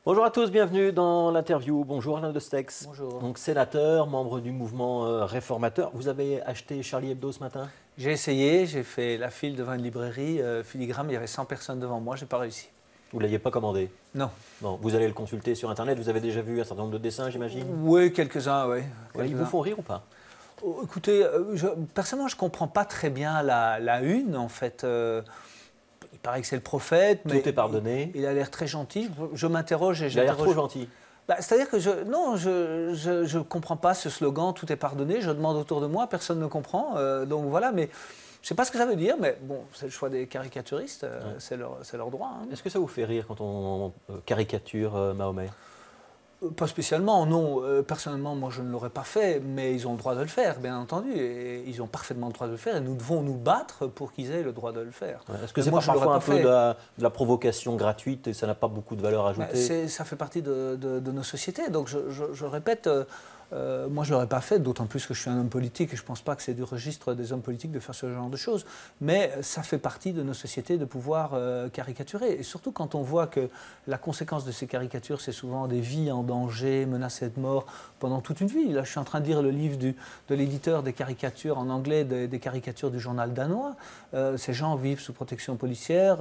Bonjour à tous, bienvenue dans l'interview. Bonjour Alain Destex. Bonjour. Donc sénateur, membre du mouvement réformateur. Vous avez acheté Charlie Hebdo ce matin? J'ai essayé, j'ai fait la file devant une librairie, Filigrane, il y avait 100 personnes devant moi, je n'ai pas réussi. Vous ne l'aviez pas commandé? Non. Bon, vous allez le consulter sur Internet, vous avez déjà vu un certain nombre de dessins, j'imagine? Oui, quelques-uns, oui. Ouais, ils vous font rire ou pas? Oh, écoutez, personnellement, je ne comprends pas très bien la une, en fait. Il paraît que c'est le prophète, mais Tout est pardonné. il a l'air très gentil. Je m'interroge et Il a l'air j'interroge. trop gentil. C'est-à-dire que je ne comprends pas ce slogan « Tout est pardonné ». Je demande autour de moi, personne ne comprend. Donc voilà, mais je ne sais pas ce que ça veut dire, mais bon, c'est le choix des caricaturistes, ouais. C'est leur droit. Hein. Est-ce que ça vous fait rire quand on caricature Mahomet? Pas spécialement, non. Personnellement, moi, je ne l'aurais pas fait, mais ils ont le droit de le faire, bien entendu. Et ils ont parfaitement le droit de le faire, et nous devons nous battre pour qu'ils aient le droit de le faire. Ouais. Est-ce que c'est parfois un peu de la provocation gratuite et ça n'a pas beaucoup de valeur ajoutée? Ça fait partie de nos sociétés. Donc, je répète, moi, je ne l'aurais pas fait, d'autant plus que je suis un homme politique, et je ne pense pas que c'est du registre des hommes politiques de faire ce genre de choses. Mais ça fait partie de nos sociétés de pouvoir caricaturer. Et surtout quand on voit que la conséquence de ces caricatures, c'est souvent des vies en danger, menacées de mort pendant toute une vie. Là, je suis en train de lire le livre de l'éditeur des caricatures en anglais, des caricatures du journal danois. Ces gens vivent sous protection policière.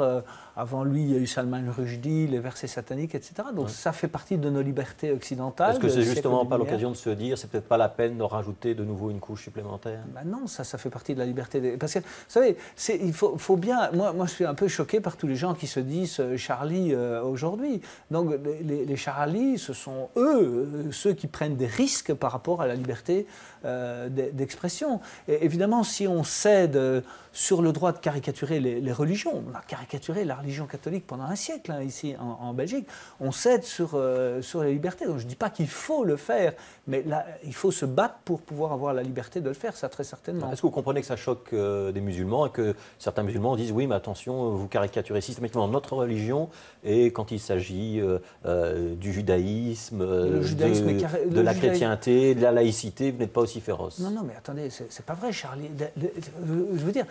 Avant lui, il y a eu Salman Rushdie, les versets sataniques, etc. Donc ça fait partie de nos libertés occidentales. Est-ce que c'est justement pas l'occasion de se dire, c'est peut-être pas la peine de rajouter de nouveau une couche supplémentaire? Non, ça fait partie de la liberté. Parce que, vous savez, il faut bien... Moi, je suis un peu choqué par tous les gens qui se disent Charlie aujourd'hui. Donc, les Charlie, ce sont eux, ceux qui prennent des risques par rapport à la liberté d'expression. Et évidemment, si on cède sur le droit de caricaturer les religions, on a caricaturé la religion catholique pendant un siècle, hein, ici en Belgique, on cède sur les libertés. Donc, je ne dis pas qu'il faut le faire, mais là, il faut se battre pour pouvoir avoir la liberté de le faire, ça très certainement. Est-ce que vous comprenez que ça choque des musulmans et que certains musulmans disent oui, mais attention, vous caricaturez systématiquement notre religion et quand il s'agit du judaïsme, de la chrétienté, de la laïcité, vous n'êtes pas aussi féroce? Non, mais attendez, c'est pas vrai, Charlie. Je veux dire,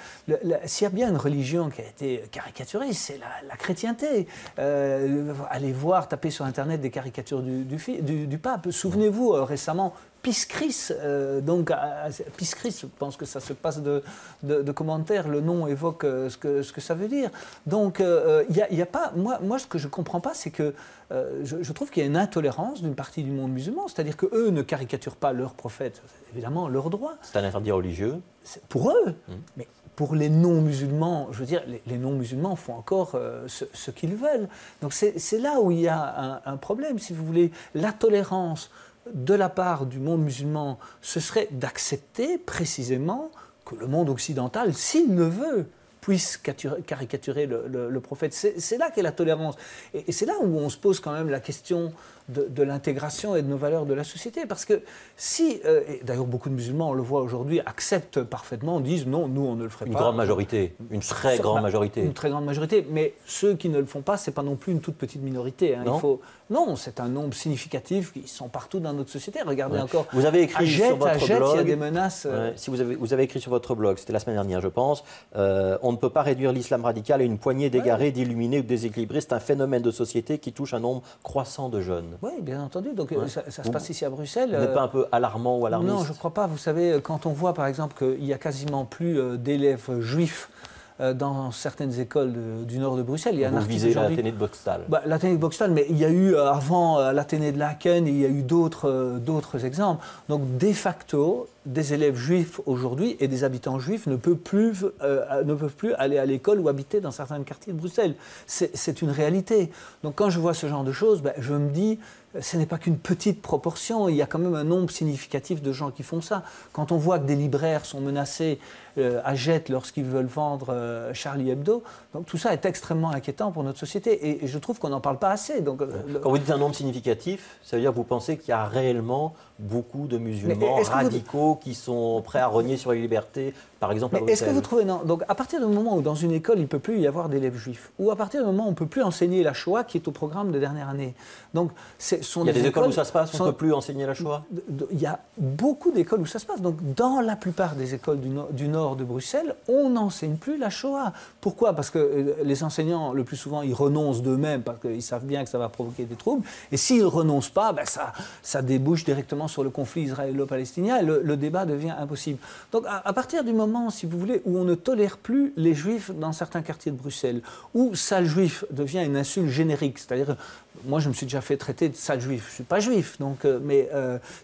s'il y a bien une religion qui a été caricaturée, c'est la chrétienté. Allez voir, tapez sur Internet des caricatures du pape. Souvenez-vous, récemment, Piskris, Piskris, je pense que ça se passe de commentaires, le nom évoque ce que ça veut dire. Donc, y a pas, moi, ce que je ne comprends pas, c'est que je trouve qu'il y a une intolérance d'une partie du monde musulman, c'est-à-dire qu'eux ne caricaturent pas leur prophète, c'est évidemment leur droit. C'est un interdit religieux? Pour eux, mais pour les non-musulmans, je veux dire, les non-musulmans font encore ce qu'ils veulent. Donc c'est là où il y a un problème, si vous voulez, la tolérance de la part du monde musulman, ce serait d'accepter précisément que le monde occidental, s'il le veut, puisse caricaturer le prophète. C'est là qu'est la tolérance. Et c'est là où on se pose quand même la question de l'intégration et de nos valeurs de la société. Parce que si, et d'ailleurs beaucoup de musulmans, on le voit aujourd'hui, acceptent parfaitement, disent non, nous on ne le ferait pas. Une grande majorité, une très grande majorité. Une très grande majorité, mais ceux qui ne le font pas, ce n'est pas non plus une toute petite minorité. Hein. Non, c'est un nombre significatif qui sont partout dans notre société. Regardez encore, vous avez écrit sur votre blog, il y a des menaces. Si vous avez écrit sur votre blog, c'était la semaine dernière je pense, on ne peut pas réduire l'islam radical à une poignée d'égarés, d'illuminés ou de déséquilibrés. C'est un phénomène de société qui touche un nombre croissant de jeunes. Oui, bien entendu. Donc ça se passe ici à Bruxelles. Vous n'êtes pas un peu alarmant ou alarmiste? Non, je ne crois pas. Vous savez, quand on voit par exemple qu'il n'y a quasiment plus d'élèves juifs dans certaines écoles du nord de Bruxelles. Il y a vous visez l'Athénée de Boxtal? L'Athénée de Boxtal, mais il y a eu avant l'Athénée de Laken, il y a eu d'autres exemples. Donc de facto, des élèves juifs aujourd'hui et des habitants juifs ne peuvent plus aller à l'école ou habiter dans certains quartiers de Bruxelles. C'est une réalité. Donc quand je vois ce genre de choses, je me dis, ce n'est pas qu'une petite proportion, il y a quand même un nombre significatif de gens qui font ça. Quand on voit que des libraires sont menacés à Jette lorsqu'ils veulent vendre Charlie Hebdo, donc tout ça est extrêmement inquiétant pour notre société et je trouve qu'on n'en parle pas assez. Donc, quand vous dites un nombre significatif, ça veut dire que vous pensez qu'il y a réellement beaucoup de musulmans radicaux qui sont prêts à rogner sur les libertés, par exemple à Bruxelles. Est-ce que vous trouvez, non, donc à partir du moment où dans une école il ne peut plus y avoir d'élèves juifs, ou à partir du moment où on ne peut plus enseigner la Shoah qui est au programme de dernière année, donc il y a des écoles où ça se passe, on ne peut plus enseigner la Shoah. Il y a beaucoup d'écoles où ça se passe. Donc dans la plupart des écoles du nord de Bruxelles, on n'enseigne plus la Shoah. Pourquoi? Parce que les enseignants, le plus souvent, ils renoncent d'eux-mêmes parce qu'ils savent bien que ça va provoquer des troubles. Et s'ils ne renoncent pas, ben ça débouche directement sur le conflit israélo-palestinien et le débat devient impossible. Donc à partir du moment, si vous voulez, où on ne tolère plus les juifs dans certains quartiers de Bruxelles, où sale juif devient une insulte générique, c'est-à-dire, moi je me suis déjà fait traiter de sale juif, je ne suis pas juif, donc, mais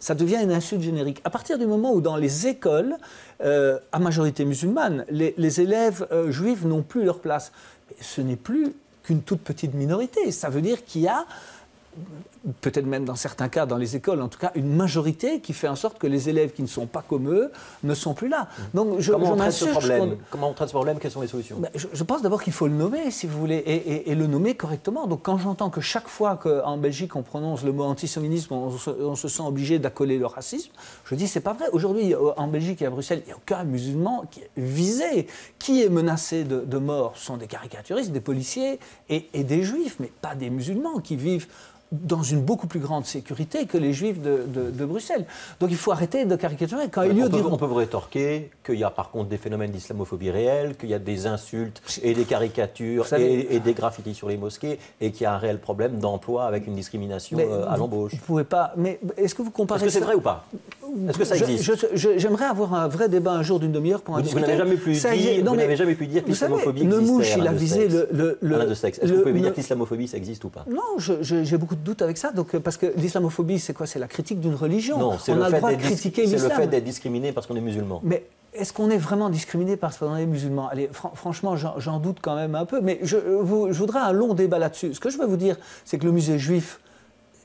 ça devient une insulte générique. À partir du moment où dans les écoles, à majorité musulmane, les élèves juifs n'ont plus leur place, ce n'est plus qu'une toute petite minorité. Ça veut dire qu'il y a, peut-être même dans certains cas, dans les écoles, en tout cas, une majorité qui fait en sorte que les élèves qui ne sont pas comme eux ne sont plus là. Donc, comment on traite ce problème? Comment on traite ce problème? Quelles sont les solutions? Je pense d'abord qu'il faut le nommer, si vous voulez, et le nommer correctement. Donc, quand j'entends que chaque fois qu'en Belgique, on prononce le mot antisémitisme, on se sent obligé d'accoler le racisme, je dis, c'est pas vrai. Aujourd'hui, en Belgique et à Bruxelles, il n'y a aucun musulman qui est visé. Qui est menacé de mort? Ce sont des caricaturistes, des policiers et des juifs, mais pas des musulmans qui vivent dans une beaucoup plus grande sécurité que les juifs de Bruxelles. Donc il faut arrêter de caricaturer. On peut vous rétorquer qu'il y a par contre des phénomènes d'islamophobie réels, qu'il y a des insultes et des caricatures et des graffitis sur les mosquées et qu'il y a un réel problème d'emploi avec une discrimination à l'embauche. Vous pouvez pas... Mais est-ce que vous comparez... Est-ce que c'est vrai ou pas? Est-ce que ça existe? J'aimerais avoir un vrai débat un jour d'une demi-heure pour en discuter. Vous n'avez jamais pu dire que l'islamophobie existait. Neumouche, il a visé Alain de Stex. Est-ce que vous pouvez dire que l'islamophobie, ça existe ou pas? Non, j'ai beaucoup de doutes avec ça. Donc, parce que l'islamophobie, c'est quoi? C'est la critique d'une religion. Non, c'est le fait d'être discriminé parce qu'on est musulman. Mais est-ce qu'on est vraiment discriminé parce qu'on est musulman? Allez, franchement, j'en doute quand même un peu. Mais je voudrais un long débat là-dessus. Ce que je veux vous dire, c'est que le musée juif,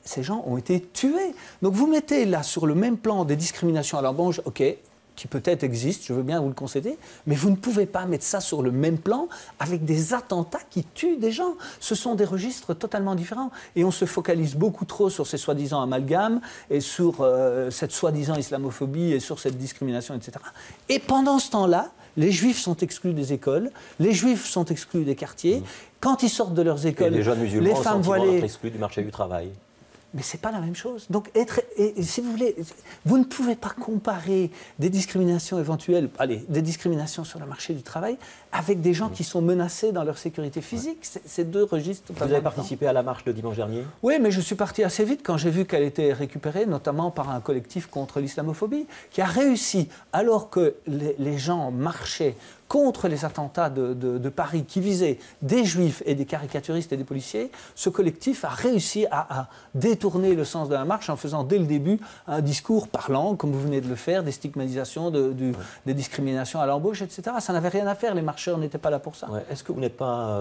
ces gens ont été tués. Donc vous mettez là sur le même plan des discriminations à l'embauche, ok, qui peut-être existent, je veux bien vous le concéder, mais vous ne pouvez pas mettre ça sur le même plan avec des attentats qui tuent des gens. Ce sont des registres totalement différents. Et on se focalise beaucoup trop sur ces soi-disant amalgames et sur cette soi-disant islamophobie et sur cette discrimination, etc. Et pendant ce temps-là, les juifs sont exclus des écoles, les juifs sont exclus des quartiers. Quand ils sortent de leurs écoles, les jeunes musulmans les femmes voilées sont exclus du marché du travail. Mais ce n'est pas la même chose. Donc, si vous voulez, vous ne pouvez pas comparer des discriminations éventuelles, des discriminations sur le marché du travail, avec des gens qui sont menacés dans leur sécurité physique. C'est deux registres. Vous avez participé à la marche de dimanche dernier? Oui, mais je suis parti assez vite quand j'ai vu qu'elle était récupérée, notamment par un collectif contre l'islamophobie, qui a réussi, alors que les gens marchaient contre les attentats de Paris qui visaient des juifs et des caricaturistes et des policiers, ce collectif a réussi à détourner le sens de la marche en faisant dès le début un discours parlant, comme vous venez de le faire, des stigmatisations, des discriminations à l'embauche, etc. Ça n'avait rien à faire, les marcheurs n'étaient pas là pour ça. Ouais. Est-ce que vous n'êtes pas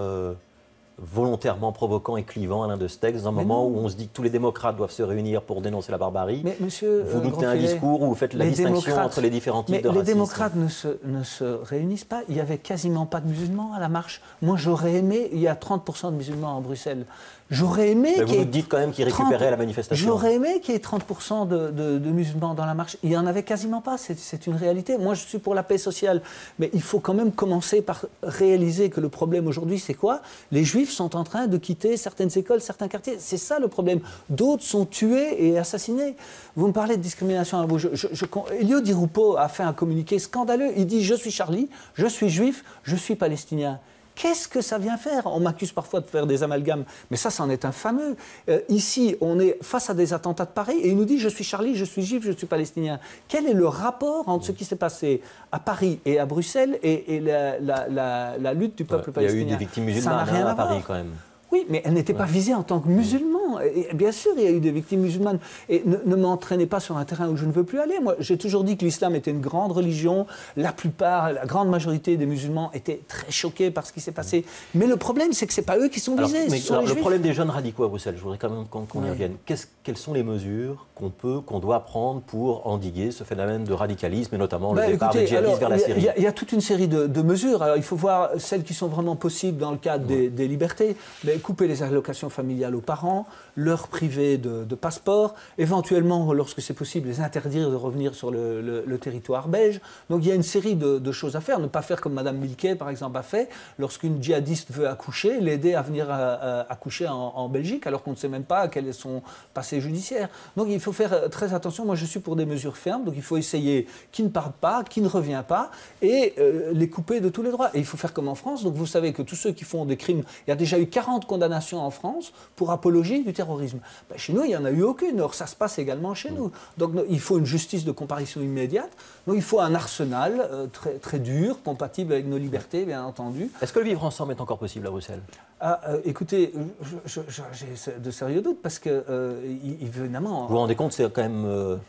volontairement provoquant et clivant, Alain de Stex, dans un moment où on se dit que tous les démocrates doivent se réunir pour dénoncer la barbarie? Mais monsieur, vous nous tenez un discours où vous faites la distinction entre les différents types de racisme. Les démocrates ne se réunissent pas. Il n'y avait quasiment pas de musulmans à la marche. Moi, j'aurais aimé, il y a 30% de musulmans à Bruxelles. J'aurais aimé vous nous dites quand même qu'ils récupéraient la manifestation. J'aurais aimé qu'il y ait 30% de musulmans dans la marche. Il n'y en avait quasiment pas, c'est une réalité. Moi, je suis pour la paix sociale. Mais il faut quand même commencer par réaliser que le problème aujourd'hui, c'est quoi? Les juifs sont en train de quitter certaines écoles, certains quartiers. C'est ça le problème. D'autres sont tués et assassinés. Vous me parlez de discrimination à l'embauche. Elio Di Rupo a fait un communiqué scandaleux. Il dit « Je suis Charlie, je suis juif, je suis palestinien ». Qu'est-ce que ça vient faire? On m'accuse parfois de faire des amalgames, mais ça, c'en est un fameux. Ici, on est face à des attentats de Paris et il nous dit « Je suis Charlie, je suis juif, je suis palestinien ». Quel est le rapport entre ce qui s'est passé à Paris et à Bruxelles et la lutte du peuple palestinien? Il y a eu des victimes musulmanes à Paris quand même. Oui, mais elles n'étaient pas visées en tant que musulmans. Et bien sûr, il y a eu des victimes musulmanes. Et ne m'entraînez pas sur un terrain où je ne veux plus aller. Moi, j'ai toujours dit que l'islam était une grande religion. La grande majorité des musulmans étaient très choqués par ce qui s'est passé. Mais le problème, c'est que ce n'est pas eux qui sont visés. Le problème des jeunes radicaux à Bruxelles, je voudrais quand même qu'on y revienne. Quelles sont les mesures qu'on doit prendre pour endiguer ce phénomène de radicalisme, et notamment le départ des djihadistes vers la Syrie? Il y a toute une série de mesures. Alors, il faut voir celles qui sont vraiment possibles dans le cadre des libertés. Couper les allocations familiales aux parents, leur priver de passeport, éventuellement, lorsque c'est possible, les interdire de revenir sur le territoire belge. Donc il y a une série de choses à faire. Ne pas faire comme Mme Milquet, par exemple, a fait. Lorsqu'une djihadiste veut accoucher, l'aider à venir accoucher en Belgique, alors qu'on ne sait même pas quel est son passé judiciaire. Donc il faut faire très attention. Moi, je suis pour des mesures fermes. Donc il faut essayer qui ne part pas, qui ne revient pas, et les couper de tous les droits. Et il faut faire comme en France. Donc vous savez que tous ceux qui font des crimes, il y a déjà eu 40 condamnations en France pour apologie du terrorisme. Ben, chez nous, il n'y en a eu aucune. Or, ça se passe également chez nous. Donc il faut une justice de comparution immédiate. Donc il faut un arsenal très, très dur, compatible avec nos libertés, bien entendu. Est-ce que le vivre ensemble est encore possible à Bruxelles? Écoutez, j'ai de sérieux doutes parce que, évidemment... Vous vous rendez compte, c'est quand même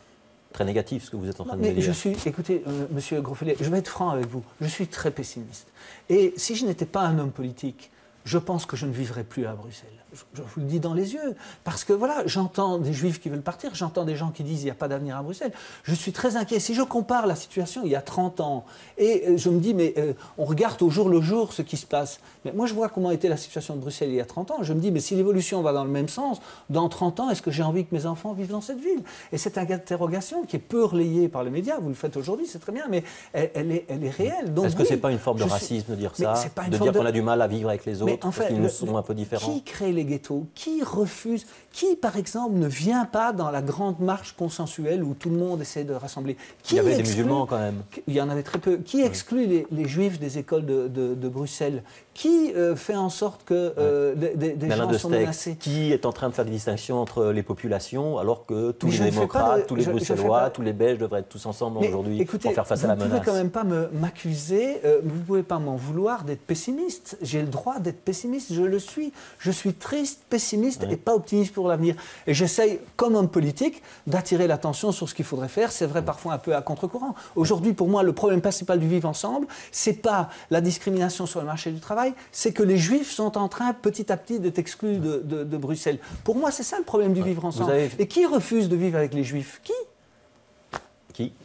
très négatif ce que vous êtes en train de me dire. Écoutez, Monsieur Grosfelet, je vais être franc avec vous. Je suis très pessimiste. Et si je n'étais pas un homme politique, je pense que je ne vivrais plus à Bruxelles. Je vous le dis dans les yeux. Parce que voilà, j'entends des Juifs qui veulent partir, j'entends des gens qui disent qu'il n'y a pas d'avenir à Bruxelles. Je suis très inquiet. Si je compare la situation il y a 30 ans, et je me dis, mais on regarde au jour le jour ce qui se passe. Mais moi, je vois comment était la situation de Bruxelles il y a 30 ans. Je me dis, mais si l'évolution va dans le même sens, dans 30 ans, est-ce que j'ai envie que mes enfants vivent dans cette ville? Et c'est une interrogation qui est peu relayée par les médias. Vous le faites aujourd'hui, c'est très bien, mais elle est réelle. Est-ce que ce n'est pas une forme de racisme de dire ça? De dire qu'on a du mal à vivre avec les autres parce qu'ils nous sont un peu différents? Qui crée les ghettos? Qui refuse? Qui, par exemple, ne vient pas dans la grande marche consensuelle où tout le monde essaie de rassembler? Il y avait des musulmans quand même. Il y en avait très peu. Qui exclut les juifs des écoles de Bruxelles? Qui fait en sorte que des gens sont menacés? Qui est en train de faire des distinctions entre les populations alors que tous les démocrates, tous les Bruxellois, tous les Belges devraient être tous ensemble aujourd'hui pour faire face à la menace? Vous ne pouvez quand même pas m'accuser, vous ne pouvez pas m'en vouloir d'être pessimiste. J'ai le droit d'être pessimiste, je le suis. Je suis triste, pessimiste et pas optimiste pour l'avenir. Et j'essaye, comme homme politique, d'attirer l'attention sur ce qu'il faudrait faire. C'est vrai parfois un peu à contre-courant. Aujourd'hui, pour moi, le problème principal du vivre ensemble, c'est pas la discrimination sur le marché du travail, c'est que les Juifs sont en train, petit à petit, d'être exclus de Bruxelles. Pour moi, c'est ça le problème du vivre ensemble. Et qui refuse de vivre avec les Juifs? Qui?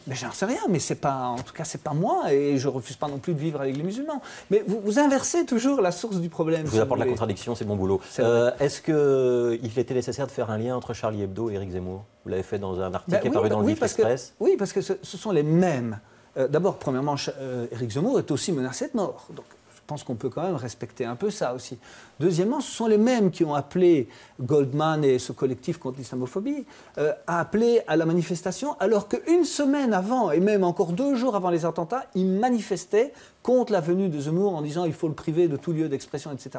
Mais j'en sais rien, mais c'est pas, en tout cas, c'est pas moi, et je refuse pas non plus de vivre avec les musulmans. Mais vous inversez toujours la source du problème. Je vous apporte la contradiction, c'est mon boulot. Est-ce qu'il était nécessaire de faire un lien entre Charlie Hebdo et Éric Zemmour? Vous l'avez fait dans un article qui est paru dans le Vif Express. Oui, parce que ce sont les mêmes. D'abord, premièrement, Éric Zemmour est aussi menacé de mort. Donc, je pense qu'on peut quand même respecter un peu ça aussi. Deuxièmement, ce sont les mêmes qui ont appelé Goldman et ce collectif contre l'islamophobie à appeler à la manifestation, alors qu'une semaine avant, et même encore 2 jours avant les attentats, ils manifestaient contre la venue de Zemmour en disant il faut le priver de tout lieu d'expression, etc.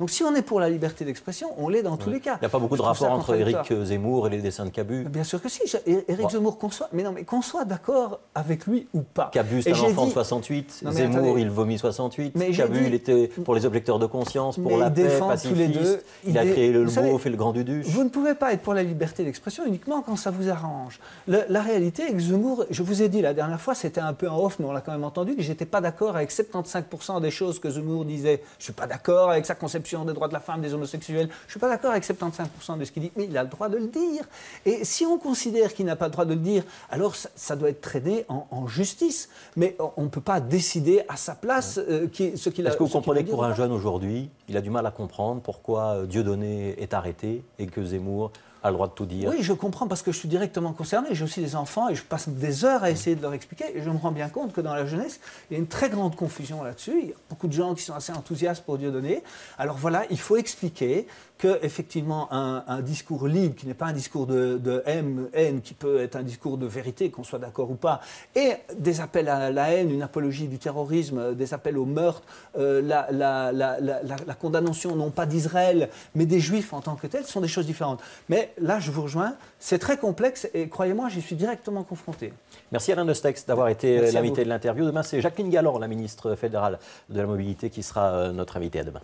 Donc si on est pour la liberté d'expression, on l'est dans tous les cas. Il n'y a pas beaucoup de rapport entre Éric Zemmour et les dessins de Cabu? Bien sûr que si. Éric Zemmour conçoit, mais qu'on soit d'accord avec lui ou pas. Cabu, c'est un enfant de 68. Zemmour, il vomit 68. Cabu, il était pour les objecteurs de conscience, pour la paix, pacifiste. Il a créé le mot, fait le grand duduche. Vous ne pouvez pas être pour la liberté d'expression uniquement quand ça vous arrange. La réalité est que Zemmour, je vous ai dit la dernière fois, c'était un peu en off, mais on l'a quand même entendu, que j'étais pas d'accord avec 75% des choses que Zemmour disait. Je ne suis pas d'accord avec sa conception des droits de la femme, des homosexuels. Je ne suis pas d'accord avec 75% de ce qu'il dit, mais il a le droit de le dire. Et si on considère qu'il n'a pas le droit de le dire, alors ça doit être traité en justice. Mais on ne peut pas décider à sa place ce qu'il a. Est-ce que vous comprenez que pour un jeune aujourd'hui, il a du mal à comprendre pourquoi Dieudonné est arrêté et que Zemmour a le droit de tout dire? Oui, je comprends parce que je suis directement concerné. J'ai aussi des enfants et je passe des heures à essayer de leur expliquer. Et je me rends bien compte que dans la jeunesse, il y a une très grande confusion là-dessus. Il y a beaucoup de gens qui sont assez enthousiastes pour Dieudonné. Alors voilà, il faut expliquer qu'effectivement, un discours libre, qui n'est pas un discours de haine, qui peut être un discours de vérité, qu'on soit d'accord ou pas, et des appels à la haine, une apologie du terrorisme, des appels au meurtre, la condamnation non pas d'Israël, mais des Juifs en tant que tels, sont des choses différentes. Mais là, je vous rejoins, c'est très complexe et croyez-moi, j'y suis directement confronté. Merci Alain Destex d'avoir été l'invité de l'interview. Demain, c'est Jacqueline Galland, la ministre fédérale de la Mobilité, qui sera notre invitée à demain.